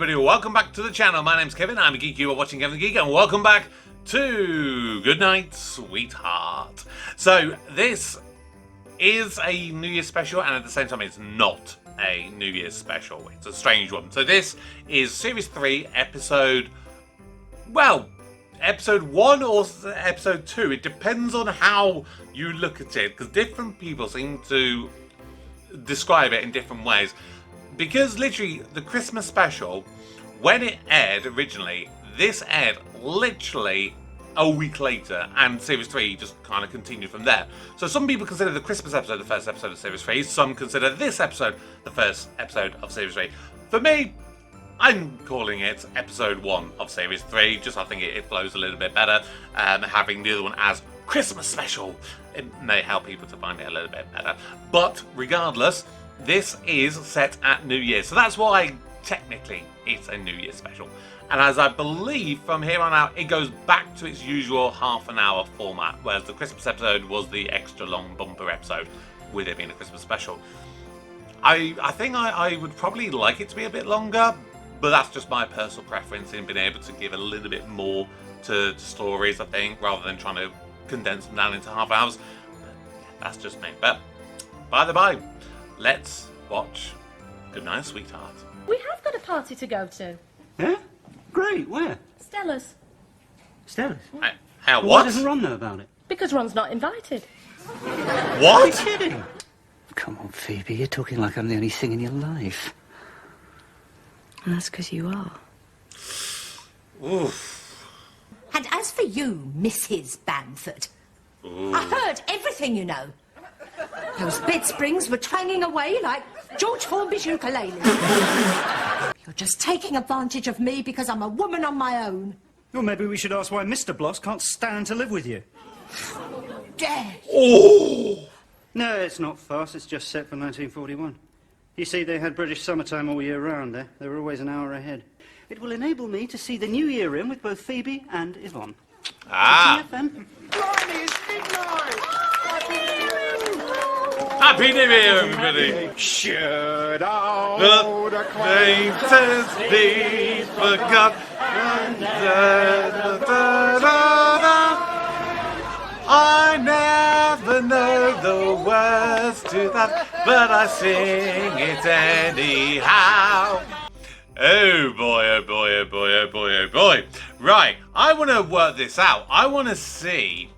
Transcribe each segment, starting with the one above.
everybody, welcome back to the channel. My name's Kevin, I'm a geek, you are watching Kevin the Geek, and welcome back to Goodnight Sweetheart. So, this is a New Year's special, and at the same time it's not a New Year's special. It's a strange one. So this is Series 3, episode 1 or episode 2. It depends on how you look at it, because different people seem to describe it in different ways. Because literally, the Christmas special, when it aired originally, this aired literally a week later, and Series 3 just kind of continued from there. So some people consider the Christmas episode the first episode of Series 3, some consider this episode the first episode of Series 3. For me, I'm calling it episode 1 of Series 3, just I think it flows a little bit better. Having the other one as Christmas special, it may help people to find it a little bit better. But regardless, this is set at New Year's, so that's why technically it's a New Year's special. And as I believe from here on out, it goes back to its usual half-an-hour format, whereas the Christmas episode was the extra long bumper episode, with it being a Christmas special. I think I would probably like it to be a bit longer, but that's just my personal preference in being able to give a little bit more to stories, I think, rather than trying to condense them down into half hours. But yeah, that's just me. But by the by, let's watch Goodnight Sweetheart. We have got a party to go to. Yeah? Great, where? Stella's. Stella's? How, Well, what? why doesn't Ron know about it? Because Ron's not invited. What? Are you kidding? Come on, Phoebe, you're talking like I'm the only thing in your life. And that's because you are. Oof. And as for you, Mrs. Bamford, I heard everything, you know. Those bed springs were twanging away like George Formby's ukulele. You're just taking advantage of me because I'm a woman on my own. Well, maybe we should ask why Mr. Bloss can't stand to live with you. Dare. Oh! No, it's not fast. It's just set for 1941. You see, they had British summertime all year round there. They were always an hour ahead. It will enable me to see the new year in with both Phoebe and Yvonne. Ah! CFM. Blimey, it's midnight! Happy New Year, everybody! Should old The acquaintance acquaintance be forgot. I never know the words to that, but I sing it anyhow. Oh boy, oh boy, oh boy, oh boy, oh boy. Right, I want to work this out. I want to see,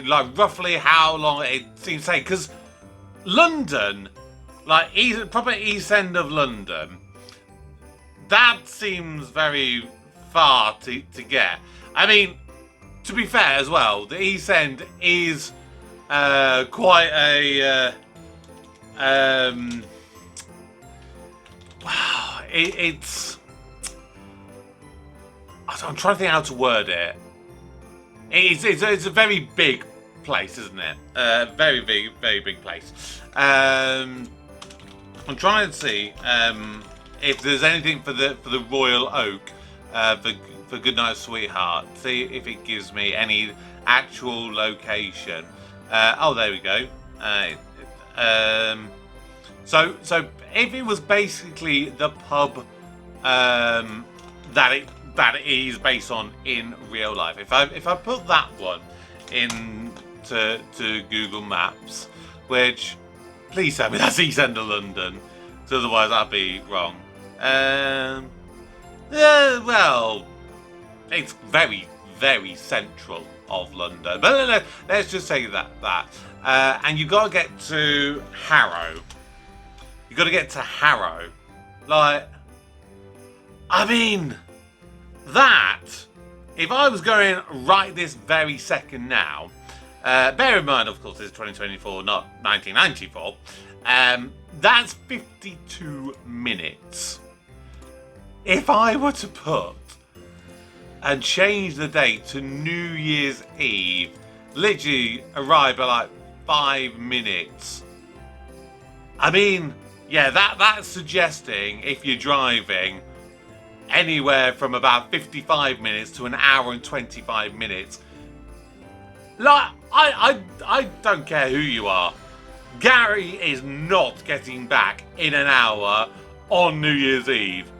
like, roughly how long it seems to take, because London, like, proper East End of London, that seems very far to get. I mean, to be fair as well, the East End is quite a wow, it's I'm trying to think how to word it. It's a very big place, isn't it? Very big place. I'm trying to see if there's anything for the Royal Oak for Goodnight Sweetheart. See if it gives me any actual location. Oh, there we go. So if it was basically the pub that it is based on in real life, if I put that one in to Google Maps, which please tell me that's East End of London, so otherwise I'd be wrong. Well, it's very central of London, but let's just say that. And you got to get to Harrow. You got to get to Harrow. Like, I mean, that, if I was going right this very second now, bear in mind, of course, it's 2024, not 1994, that's 52 minutes. If I were to put and change the date to New Year's Eve, literally arrive by like 5 minutes. I mean, yeah, that's suggesting if you're driving anywhere from about 55 minutes to an hour and 25 minutes. Like, I don't care who you are. Gary is not getting back in an hour on New Year's Eve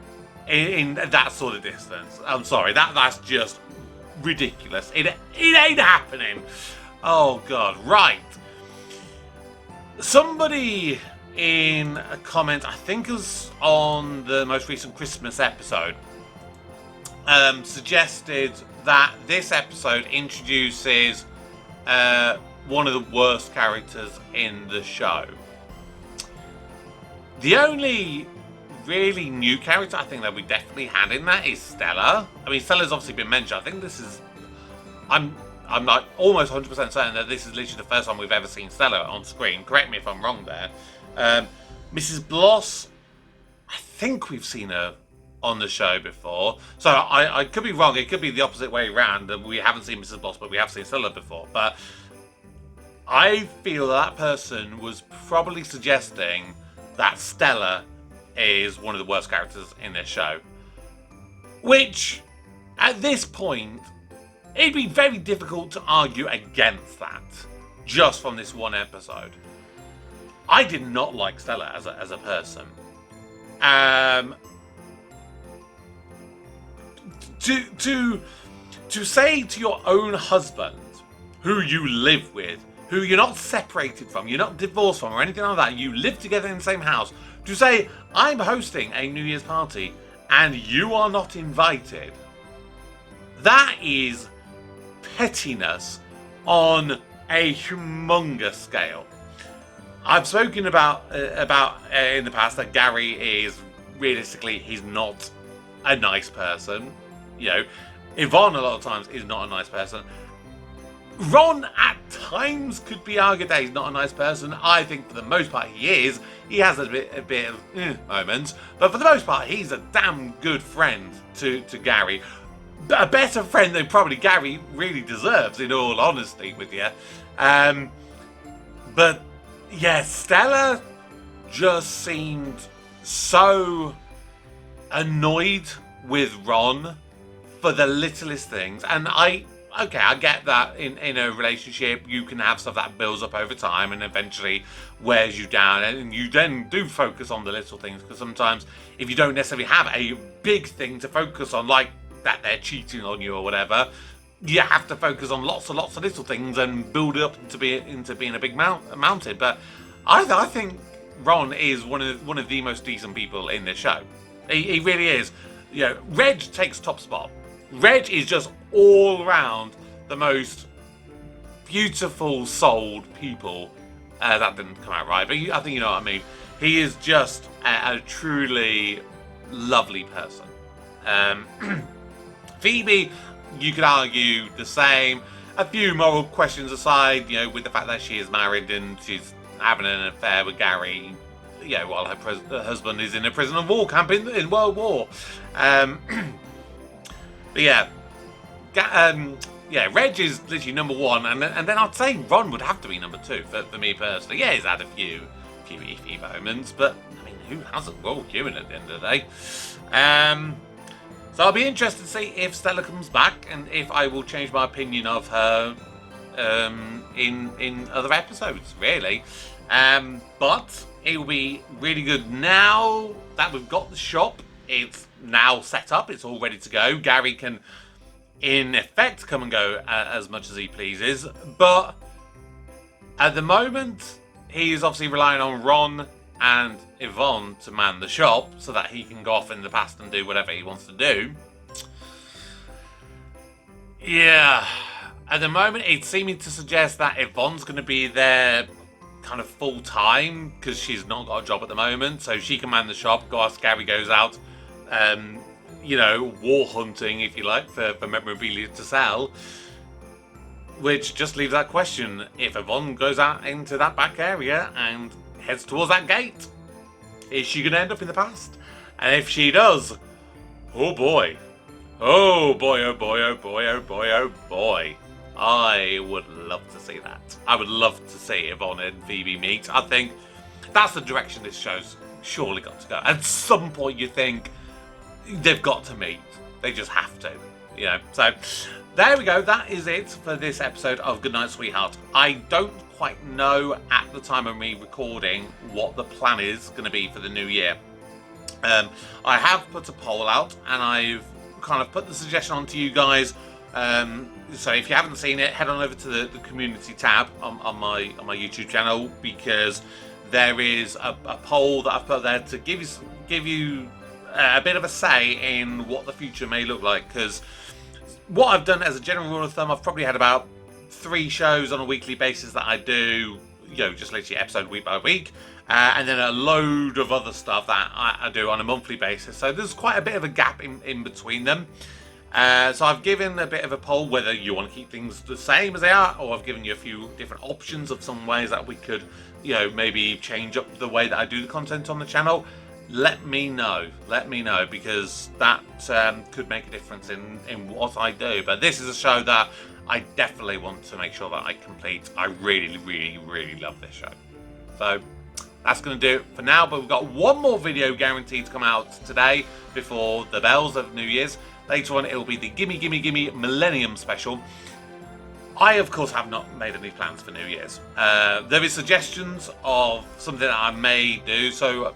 in that sort of distance. I'm sorry, that's just ridiculous. It ain't happening. Oh God, right. Somebody in a comment, I think it was on the most recent Christmas episode, suggested that this episode introduces one of the worst characters in the show. The only really new character I think that we definitely had in that is Stella. I mean, Stella's obviously been mentioned. I think this is... I'm like almost 100% certain that this is literally the first time we've ever seen Stella on screen. Correct me if I'm wrong there. Mrs. Bloss, I think we've seen her on the show before. So I could be wrong. It could be the opposite way around. That we haven't seen Mrs. Bloss, but we have seen Stella before. But I feel that person was probably suggesting that Stella is one of the worst characters in this show. Which, at this point, it'd be very difficult to argue against that, just from this one episode. I did not like Stella as a person. To say to your own husband, who you live with, who you're not separated from, you're not divorced from, or anything like that, you live together in the same house, to say, I'm hosting a New Year's party and you are not invited, that is pettiness on a humongous scale. I've spoken about in the past that Gary is realistically, he's not a nice person. You know, Yvonne a lot of times is not a nice person. Ron at times could be argued that he's not a nice person. I think for the most part he is. He has a bit of moments, but for the most part he's a damn good friend to Gary. A better friend than probably Gary really deserves, in all honesty with you. But yeah, Stella just seemed so annoyed with Ron for the littlest things. And I get that in a relationship you can have stuff that builds up over time and eventually wears you down, and you then do focus on the little things, because sometimes if you don't necessarily have a big thing to focus on, like that they're cheating on you or whatever, you have to focus on lots and lots of little things and build it up into being a big mountain. But I think Ron is one of the most decent people in this show. He really is. You know, Reg takes top spot. Reg is just all around the most beautiful souled people. That didn't come out right, but I think you know what I mean. He is just a truly lovely person. Phoebe, you could argue the same. A few moral questions aside, you know, with the fact that she is married and she's having an affair with Gary, you know, while her husband is in a prisoner of war camp in World War. But yeah, Reg is literally number one, and then I'd say Ron would have to be number two for me personally. Yeah, he's had a few iffy moments, but I mean, who hasn't? We're all human at the end of the day. So I'll be interested to see if Stella comes back and if I will change my opinion of her in other episodes, really. But it will be really good now that we've got the shop. It's now set up. It's all ready to go. Gary can, in effect, come and go as much as he pleases. But at the moment, he is obviously relying on Ron and Yvonne to man the shop so that he can go off in the past and do whatever he wants to do. Yeah, at the moment it's seeming to suggest that Yvonne's going to be there kind of full time because she's not got a job at the moment, so she can man the shop whilst Gary goes out, you know, war hunting, if you like, for memorabilia to sell. Which just leaves that question: if Yvonne goes out into that back area and heads towards that gate, is she going to end up in the past? And if she does, oh boy. Oh boy, oh boy, oh boy, oh boy, oh boy. I would love to see that. I would love to see Yvonne and Phoebe meet. I think that's the direction this show's surely got to go. At some point you think they've got to meet. They just have to. you know. So there we go. That is it for this episode of Goodnight Sweetheart. I don't quite know at the time of me recording what the plan is going to be for the new year. I have put a poll out, and I've kind of put the suggestion on to you guys. So if you haven't seen it, head on over to the community tab on my YouTube channel, because there is a poll that I've put there to give you a bit of a say in what the future may look like. Because what I've done as a general rule of thumb, I've probably had about 3 shows on a weekly basis that I do, you know, just literally episode week by week. And then a load of other stuff that I do on a monthly basis. So there's quite a bit of a gap in between them. So I've given a bit of a poll whether you want to keep things the same as they are, or I've given you a few different options of some ways that we could, you know, maybe change up the way that I do the content on the channel. Let me know, because that could make a difference in what I do. But this is a show that I definitely want to make sure that I complete. I really, really, really love this show. So that's going to do it for now, but we've got one more video guaranteed to come out today before the bells of New Year's. Later on, it'll be the Gimme Gimme Gimme Millennium Special. I, of course, have not made any plans for New Year's. There is suggestions of something that I may do, so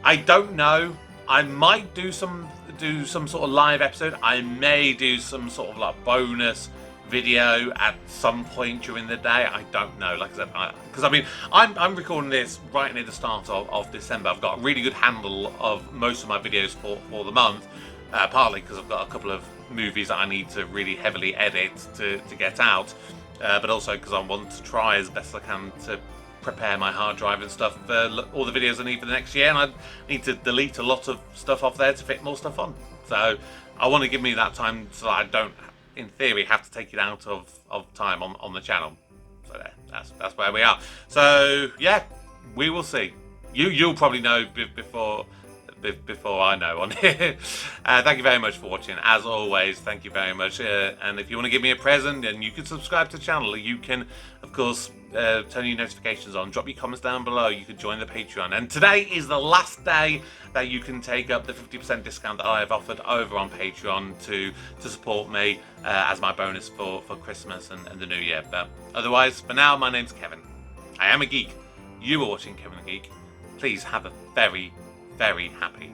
I don't know. I might do some sort of live episode. I may do some sort of like bonus video at some point during the day. I don't know, like I said, because I mean I'm recording this right near the start of December. I've got a really good handle of most of my videos for the month, partly because I've got a couple of movies that I need to really heavily edit to get out, but also because I want to try as best I can to prepare my hard drive and stuff for all the videos I need for the next year, and I need to delete a lot of stuff off there to fit more stuff on. So I want to give me that time so that I don't, in theory, have to take it out of time on the channel. So there, that's where we are. So yeah, we will see. You'll probably know before I know on here. Thank you very much for watching. As always, thank you very much. And if you want to give me a present, then you can subscribe to the channel. You can, of course, turn your notifications on. Drop your comments down below. You can join the Patreon. And today is the last day that you can take up the 50% discount that I have offered over on Patreon to support me as my bonus for Christmas and the New Year. But otherwise, for now, my name's Kevin. I am a geek. You are watching Kevin the Geek. Please have a very, very happy